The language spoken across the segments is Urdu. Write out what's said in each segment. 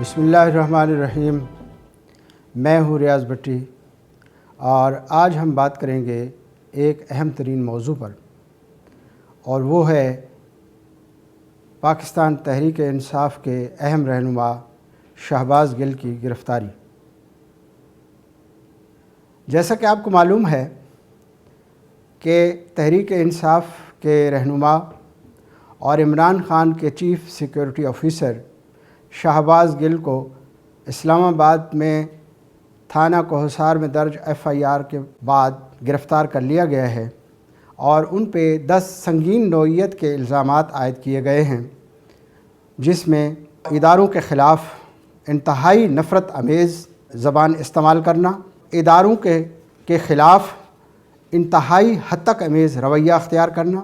بسم اللہ الرحمن الرحیم۔ میں ہوں ریاض بھٹی اور آج ہم بات کریں گے ایک اہم ترین موضوع پر، اور وہ ہے پاکستان تحریک انصاف کے اہم رہنما شہباز گل کی گرفتاری۔ جیسا کہ آپ کو معلوم ہے کہ تحریک انصاف کے رہنما اور عمران خان کے چیف سیکیورٹی آفیسر شہباز گل کو اسلام آباد میں تھانہ کوہسار میں درج FIR کے بعد گرفتار کر لیا گیا ہے اور ان پہ 10 سنگین نوعیت کے الزامات عائد کیے گئے ہیں، جس میں اداروں کے خلاف انتہائی نفرت امیز زبان استعمال کرنا، اداروں کے خلاف انتہائی ہتک امیز رویہ اختیار کرنا،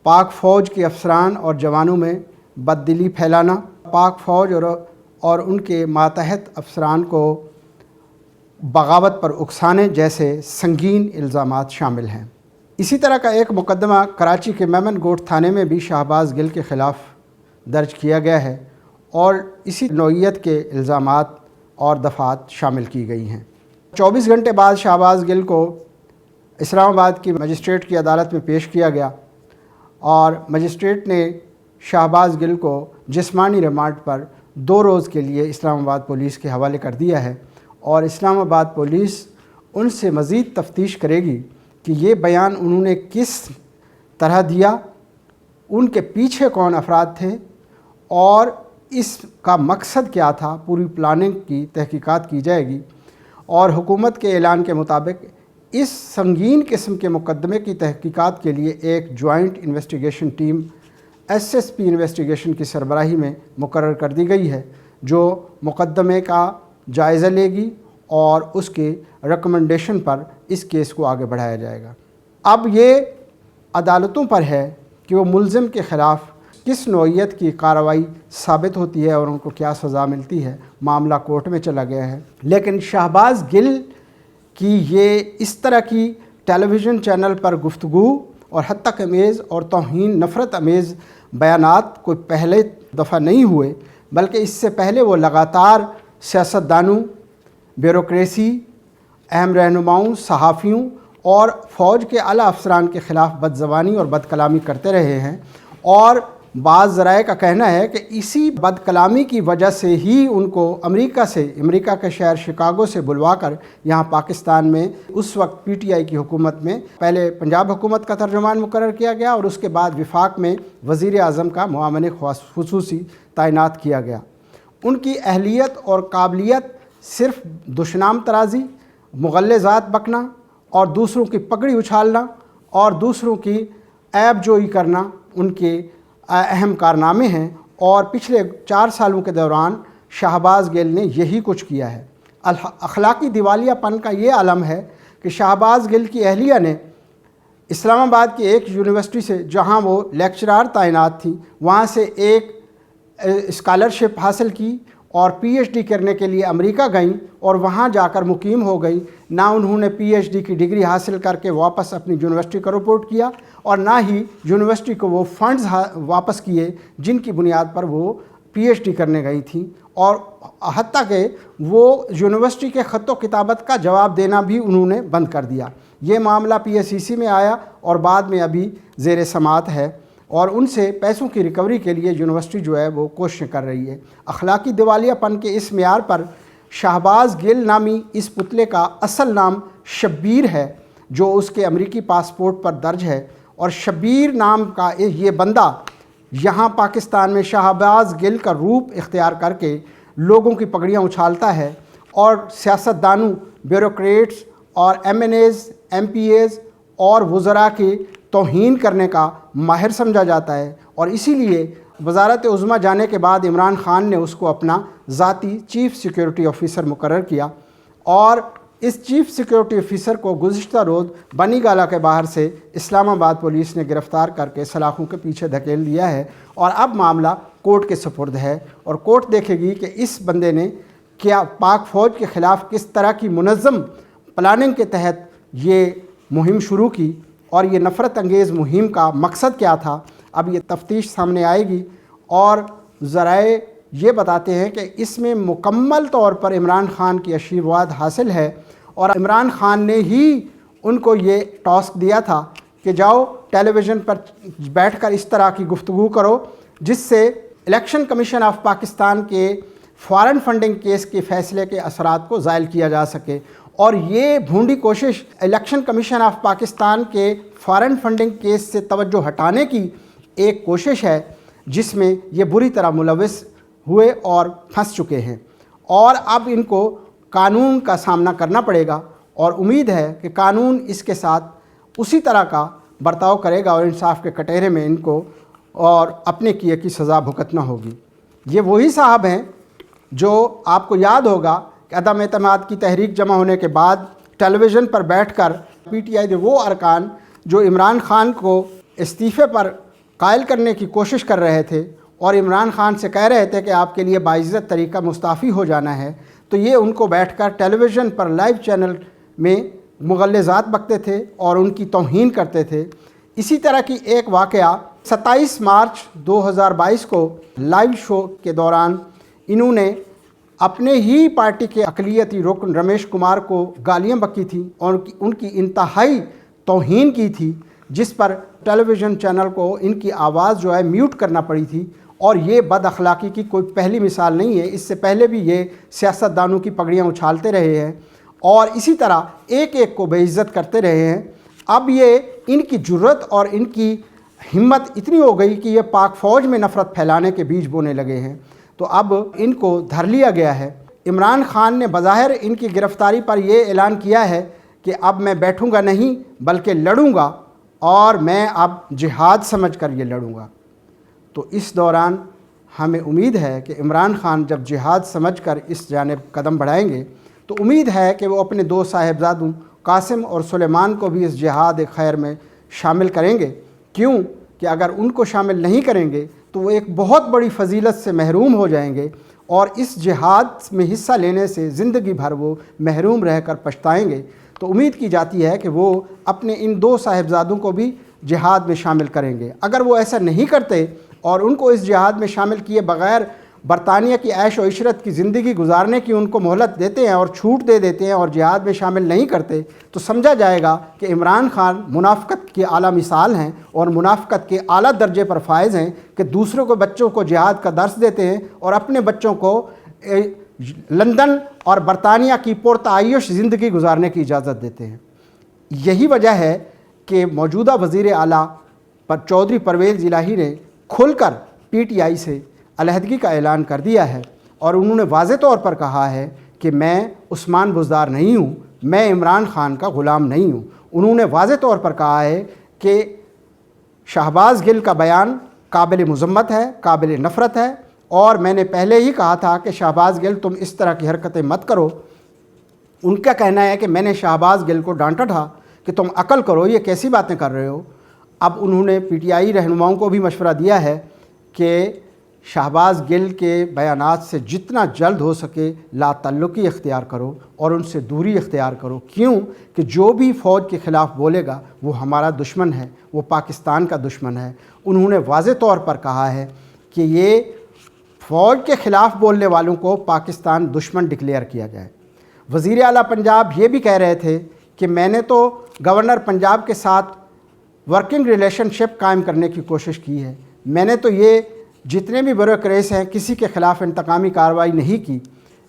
پاک فوج کے افسران اور جوانوں میں بددلی پھیلانا، پاک فوج اور ان کے ماتحت افسران کو بغاوت پر اکسانے جیسے سنگین الزامات شامل ہیں۔ اسی طرح کا ایک مقدمہ کراچی کے میمن گوٹ تھانے میں بھی شہباز گل کے خلاف درج کیا گیا ہے اور اسی نوعیت کے الزامات اور دفعات شامل کی گئی ہیں۔ 24 گھنٹے بعد شہباز گل کو اسلام آباد کی مجسٹریٹ کی عدالت میں پیش کیا گیا اور مجسٹریٹ نے شہباز گل کو جسمانی ریمانڈ پر 2 روز کے لیے اسلام آباد پولیس کے حوالے کر دیا ہے، اور اسلام آباد پولیس ان سے مزید تفتیش کرے گی کہ یہ بیان انہوں نے کس طرح دیا، ان کے پیچھے کون افراد تھے اور اس کا مقصد کیا تھا۔ پوری پلاننگ کی تحقیقات کی جائے گی اور حکومت کے اعلان کے مطابق اس سنگین قسم کے مقدمے کی تحقیقات کے لیے ایک joint investigation team SSP investigation کی سربراہی میں مقرر کر دی گئی ہے، جو مقدمے کا جائزہ لے گی اور اس کے ریکمنڈیشن پر اس کیس کو آگے بڑھایا جائے گا۔ اب یہ عدالتوں پر ہے کہ وہ ملزم کے خلاف کس نوعیت کی کارروائی ثابت ہوتی ہے اور ان کو کیا سزا ملتی ہے۔ معاملہ کورٹ میں چلا گیا ہے، لیکن شہباز گل کی یہ اس طرح کی ٹیلی ویژن چینل پر گفتگو اور ہتک امیز اور توہین نفرت امیز بیانات کوئی پہلے دفعہ نہیں ہوئے، بلکہ اس سے پہلے وہ لگاتار سیاستدانوں، بیوروکریسی، اہم رہنماؤں، صحافیوں اور فوج کے اعلیٰ افسران کے خلاف بدزبانی اور بد کلامی کرتے رہے ہیں، اور بعض ذرائع کا کہنا ہے کہ اسی بد کلامی کی وجہ سے ہی ان کو امریکہ کے شہر شکاگو سے بلوا کر یہاں پاکستان میں اس وقت PTI کی حکومت میں پہلے پنجاب حکومت کا ترجمان مقرر کیا گیا اور اس کے بعد وفاق میں وزیر اعظم کا معاون خصوصی تعینات کیا گیا۔ ان کی اہلیت اور قابلیت صرف دشنام ترازی، مغلظات بکنا اور دوسروں کی پگڑی اچھالنا اور دوسروں کی عیب جوئی کرنا ان کے اہم کارنامے ہیں، اور پچھلے 4 سالوں کے دوران شہباز گل نے یہی کچھ کیا ہے۔ اخلاقی دیوالیہ پن کا یہ عالم ہے کہ شہباز گل کی اہلیہ نے اسلام آباد کی ایک یونیورسٹی سے، جہاں وہ لیکچرار تعینات تھیں، وہاں سے ایک اسکالرشپ حاصل کی اور PhD کرنے کے لیے امریکہ گئیں اور وہاں جا کر مقیم ہو گئی۔ نہ انہوں نے PhD کی ڈگری حاصل کر کے واپس اپنی یونیورسٹی کو رپورٹ کیا اور نہ ہی یونیورسٹی کو وہ فنڈز واپس کیے جن کی بنیاد پر وہ PhD کرنے گئی تھیں، اور حتیٰ کہ وہ یونیورسٹی کے خط و کتابت کا جواب دینا بھی انہوں نے بند کر دیا۔ یہ معاملہ PSEC میں آیا اور بعد میں ابھی زیر سماعت ہے، اور ان سے پیسوں کی ریکوری کے لیے یونیورسٹی جو ہے وہ کوششیں کر رہی ہے۔ اخلاقی دیوالیہ پن کے اس معیار پر شہباز گل نامی اس پتلے کا اصل نام شبیر ہے، جو اس کے امریکی پاسپورٹ پر درج ہے، اور شبیر نام کا یہ بندہ یہاں پاکستان میں شہباز گل کا روپ اختیار کر کے لوگوں کی پگڑیاں اچھالتا ہے اور سیاستدانوں، بیوروکریٹس اور MNAs، MPAs اور وزراء کی توہین کرنے کا ماہر سمجھا جاتا ہے، اور اسی لیے وزارت عظمیٰ جانے کے بعد عمران خان نے اس کو اپنا ذاتی چیف سیکیورٹی آفیسر مقرر کیا، اور اس چیف سیکیورٹی آفیسر کو گزشتہ روز بنی گالہ کے باہر سے اسلام آباد پولیس نے گرفتار کر کے سلاخوں کے پیچھے دھکیل دیا ہے، اور اب معاملہ کورٹ کے سپرد ہے، اور کورٹ دیکھے گی کہ اس بندے نے کیا پاک فوج کے خلاف کس طرح کی منظم پلاننگ کے تحت یہ مہم شروع کی، اور یہ نفرت انگیز مہم کا مقصد کیا تھا۔ اب یہ تفتیش سامنے آئے گی اور ذرائع یہ بتاتے ہیں کہ اس میں مکمل طور پر عمران خان کی آشیرواد حاصل ہے، اور عمران خان نے ہی ان کو یہ ٹاسک دیا تھا کہ جاؤ ٹیلی ویژن پر بیٹھ کر اس طرح کی گفتگو کرو جس سے الیکشن کمیشن آف پاکستان کے فارن فنڈنگ کیس کے فیصلے کے اثرات کو زائل کیا جا سکے۔ اور یہ بھونڈی کوشش الیکشن کمیشن آف پاکستان کے فارن فنڈنگ کیس سے توجہ ہٹانے کی ایک کوشش ہے جس میں یہ بری طرح ملوث ہوئے اور پھنس چکے ہیں، اور اب ان کو قانون کا سامنا کرنا پڑے گا، اور امید ہے کہ قانون اس کے ساتھ اسی طرح کا برتاؤ کرے گا اور انصاف کے کٹہرے میں ان کو اور اپنے کیے کی سزا بھگتنا ہوگی۔ یہ وہی صاحب ہیں جو آپ کو یاد ہوگا کہ عدم اعتماد کی تحریک جمع ہونے کے بعد ٹیلی ویژن پر بیٹھ کر پی ٹی آئی کے وہ ارکان جو عمران خان کو استعفے پر قائل کرنے کی کوشش کر رہے تھے اور عمران خان سے کہہ رہے تھے کہ آپ کے لیے باعزت طریقہ مستعفی ہو جانا ہے، تو یہ ان کو بیٹھ کر ٹیلی ویژن پر لائیو چینل میں مغلظات بکتے تھے اور ان کی توہین کرتے تھے۔ اسی طرح کی ایک واقعہ 27 مارچ 2022 کو لائیو شو کے دوران انہوں نے اپنے ہی پارٹی کے اقلیتی رکن رمیش کمار کو گالیاں بکی تھیں اور ان کی انتہائی توہین کی تھی، جس پر ٹیلی ویژن چینل کو ان کی آواز جو ہے میوٹ کرنا پڑی تھی، اور یہ بد اخلاقی کی کوئی پہلی مثال نہیں ہے۔ اس سے پہلے بھی یہ سیاستدانوں کی پگڑیاں اچھالتے رہے ہیں اور اسی طرح ایک ایک کو بے عزت کرتے رہے ہیں۔ اب یہ ان کی جرت اور ان کی ہمت اتنی ہو گئی کہ یہ پاک فوج میں نفرت پھیلانے کے بیج بونے لگے ہیں، تو اب ان کو دھر لیا گیا ہے۔ عمران خان نے بظاہر ان کی گرفتاری پر یہ اعلان کیا ہے کہ اب میں بیٹھوں گا نہیں بلکہ لڑوں گا، اور میں اب جہاد سمجھ کر یہ لڑوں گا۔ تو اس دوران ہمیں امید ہے کہ عمران خان جب جہاد سمجھ کر اس جانب قدم بڑھائیں گے تو امید ہے کہ وہ اپنے دو صاحبزادوں قاسم اور سلیمان کو بھی اس جہاد خیر میں شامل کریں گے۔ کیوں کہ اگر ان کو شامل نہیں کریں گے تو وہ ایک بہت بڑی فضیلت سے محروم ہو جائیں گے، اور اس جہاد میں حصہ لینے سے زندگی بھر وہ محروم رہ کر پچھتائیں گے۔ تو امید کی جاتی ہے کہ وہ اپنے ان دو صاحبزادوں کو بھی جہاد میں شامل کریں گے۔ اگر وہ ایسا نہیں کرتے اور ان کو اس جہاد میں شامل کیے بغیر برطانیہ کی عیش و عشرت کی زندگی گزارنے کی ان کو مہلت دیتے ہیں اور چھوٹ دے دیتے ہیں اور جہاد میں شامل نہیں کرتے، تو سمجھا جائے گا کہ عمران خان منافقت کی اعلیٰ مثال ہیں اور منافقت کے اعلیٰ درجے پر فائز ہیں کہ دوسروں کو بچوں کو جہاد کا درس دیتے ہیں اور اپنے بچوں کو لندن اور برطانیہ کی پرتعیش زندگی گزارنے کی اجازت دیتے ہیں۔ یہی وجہ ہے کہ موجودہ وزیر اعلیٰ پر چودھری پرویز الہی نے کھل کر پی ٹی آئی سے علیحدگی کا اعلان کر دیا ہے، اور انہوں نے واضح طور پر کہا ہے کہ میں عثمان بزدار نہیں ہوں، میں عمران خان کا غلام نہیں ہوں۔ انہوں نے واضح طور پر کہا ہے کہ شہباز گل کا بیان قابل مذمت ہے، قابل نفرت ہے، اور میں نے پہلے ہی کہا تھا کہ شہباز گل تم اس طرح کی حرکتیں مت کرو۔ ان کا کہنا ہے کہ میں نے شہباز گل کو ڈانٹا تھا کہ تم عقل کرو، یہ کیسی باتیں کر رہے ہو۔ اب انہوں نے پی ٹی آئی رہنماؤں کو بھی مشورہ دیا ہے کہ شہباز گل کے بیانات سے جتنا جلد ہو سکے لا تعلقی اختیار کرو اور ان سے دوری اختیار کرو۔ کیوں کہ جو بھی فوج کے خلاف بولے گا وہ ہمارا دشمن ہے، وہ پاکستان کا دشمن ہے۔ انہوں نے واضح طور پر کہا ہے کہ یہ فوج کے خلاف بولنے والوں کو پاکستان دشمن ڈکلیئر کیا جائے۔ وزیر اعلیٰ پنجاب یہ بھی کہہ رہے تھے کہ میں نے تو گورنر پنجاب کے ساتھ ورکنگ ریلیشن شپ قائم کرنے کی کوشش کی ہے، میں نے تو یہ جتنے بھی بیوروکریٹس ہیں کسی کے خلاف انتقامی کارروائی نہیں کی،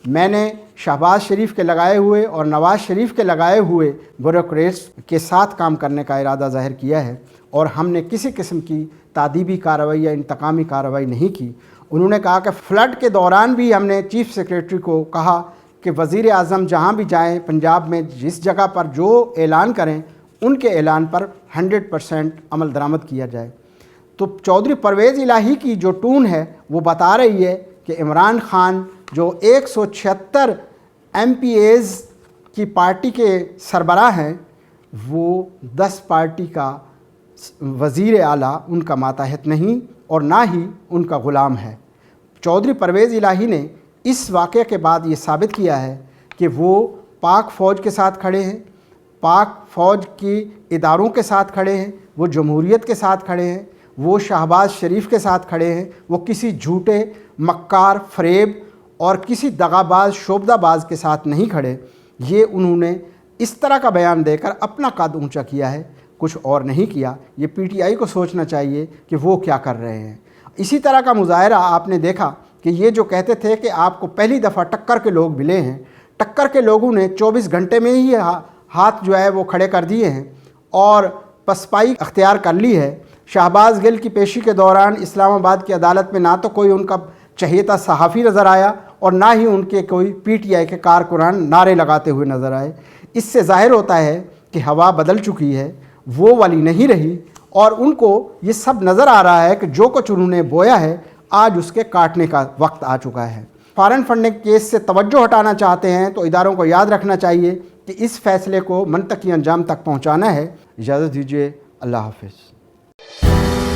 میں نے شہباز شریف کے لگائے ہوئے اور نواز شریف کے لگائے ہوئے بیوروکریٹس کے ساتھ کام کرنے کا ارادہ ظاہر کیا ہے، اور ہم نے کسی قسم کی تعدیبی کارروائی یا انتقامی کارروائی نہیں کی۔ انہوں نے کہا کہ فلڈ کے دوران بھی ہم نے چیف سیکریٹری کو کہا کہ وزیر اعظم جہاں بھی جائیں پنجاب میں جس جگہ پر جو اعلان کریں ان کے اعلان پر 100% عمل درآمد کیا جائے۔ تو چودھری پرویز الہی کی جو ٹون ہے وہ بتا رہی ہے کہ عمران خان جو 176 ایم پی ایز کی پارٹی کے سربراہ ہیں، وہ 10 پارٹی کا وزیر اعلیٰ ان کا ماتحت نہیں اور نہ ہی ان کا غلام ہے۔ چودھری پرویز الہی نے اس واقعے کے بعد یہ ثابت کیا ہے کہ وہ پاک فوج کے ساتھ کھڑے ہیں، پاک فوج کی اداروں کے ساتھ کھڑے ہیں، وہ جمہوریت کے ساتھ کھڑے ہیں، وہ شہباز شریف کے ساتھ کھڑے ہیں، وہ کسی جھوٹے مکار فریب اور کسی دغاباز شعبدہ باز کے ساتھ نہیں کھڑے۔ یہ انہوں نے اس طرح کا بیان دے کر اپنا قد اونچا کیا ہے، کچھ اور نہیں کیا۔ یہ پی ٹی آئی کو سوچنا چاہیے کہ وہ کیا کر رہے ہیں۔ اسی طرح کا مظاہرہ آپ نے دیکھا کہ یہ جو کہتے تھے کہ آپ کو پہلی دفعہ ٹکر کے لوگ ملے ہیں، ٹکر کے لوگوں نے 24 گھنٹے میں ہی ہاتھ جو ہے وہ کھڑے کر دیے ہیں اور پسپائی اختیار کر لی ہے۔ شہباز گل کی پیشی کے دوران اسلام آباد کی عدالت میں نہ تو کوئی ان کا چہیتا صحافی نظر آیا اور نہ ہی ان کے کوئی پی ٹی آئی کے کارکنان نعرے لگاتے ہوئے نظر آئے۔ اس سے ظاہر ہوتا ہے کہ ہوا بدل چکی ہے، وہ والی نہیں رہی، اور ان کو یہ سب نظر آ رہا ہے کہ جو کچھ انہوں نے بویا ہے آج اس کے کاٹنے کا وقت آ چکا ہے۔ فارن فنڈنگ کیس سے توجہ ہٹانا چاہتے ہیں تو اداروں کو یاد رکھنا چاہیے کہ اس فیصلے کو منطقی انجام تک پہنچانا ہے۔ اجازت دیجیے، اللہ حافظ۔